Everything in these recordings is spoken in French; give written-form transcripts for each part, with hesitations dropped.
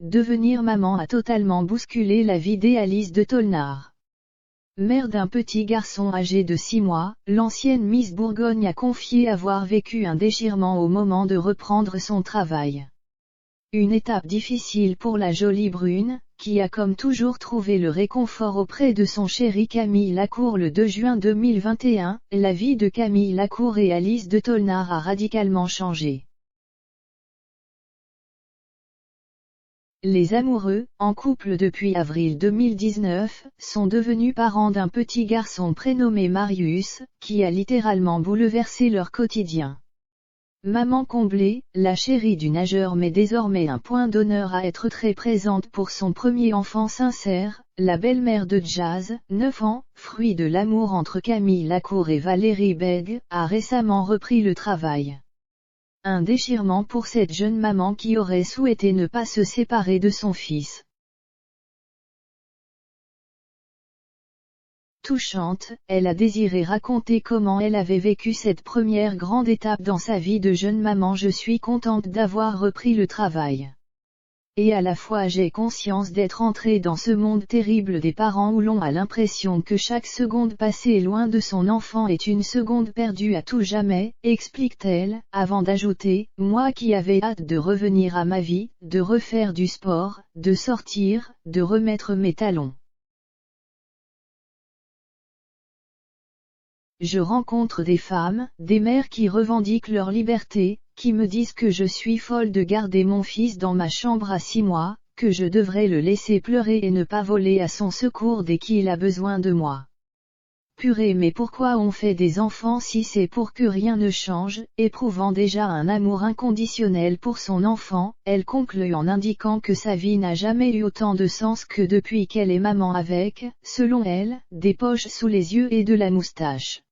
Devenir maman a totalement bousculé la vie d'Alice de Tolnard. Mère d'un petit garçon âgé de 6 mois, l'ancienne Miss Bourgogne a confié avoir vécu un déchirement au moment de reprendre son travail. Une étape difficile pour la jolie brune, qui a comme toujours trouvé le réconfort auprès de son chéri Camille Lacour. Le 2 juin 2021, la vie de Camille Lacour et Alice de Tolnard a radicalement changé. Les amoureux, en couple depuis avril 2019, sont devenus parents d'un petit garçon prénommé Marius, qui a littéralement bouleversé leur quotidien. Maman comblée, la chérie du nageur met désormais un point d'honneur à être très présente pour son premier enfant sincère. La belle-mère de Jazz, 9 ans, fruit de l'amour entre Camille Lacour et Valérie Bègue, a récemment repris le travail. Un déchirement pour cette jeune maman qui aurait souhaité ne pas se séparer de son fils. Touchante, elle a désiré raconter comment elle avait vécu cette première grande étape dans sa vie de jeune maman. Je suis contente d'avoir repris le travail. Et à la fois j'ai conscience d'être entrée dans ce monde terrible des parents où l'on a l'impression que chaque seconde passée loin de son enfant est une seconde perdue à tout jamais, explique-t-elle, avant d'ajouter, moi qui avais hâte de revenir à ma vie, de refaire du sport, de sortir, de remettre mes talons. Je rencontre des femmes, des mères qui revendiquent leur liberté, qui me disent que je suis folle de garder mon fils dans ma chambre à 6 mois, que je devrais le laisser pleurer et ne pas voler à son secours dès qu'il a besoin de moi. Purée, mais pourquoi on fait des enfants si c'est pour que rien ne change? Éprouvant déjà un amour inconditionnel pour son enfant, elle conclut en indiquant que sa vie n'a jamais eu autant de sens que depuis qu'elle est maman avec, selon elle, des poches sous les yeux et de la moustache.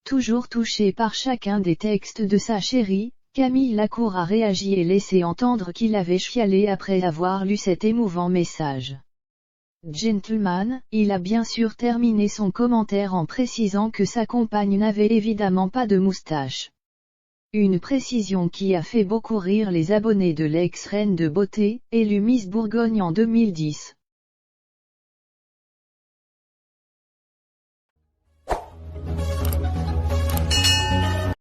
Toujours touchée par chacun des textes de sa chérie, Camille Lacour a réagi et laissé entendre qu'il avait chialé après avoir lu cet émouvant message. Gentleman, il a bien sûr terminé son commentaire en précisant que sa compagne n'avait évidemment pas de moustache. Une précision qui a fait beaucoup rire les abonnés de l'ex-reine de beauté, élue Miss Bourgogne en 2010.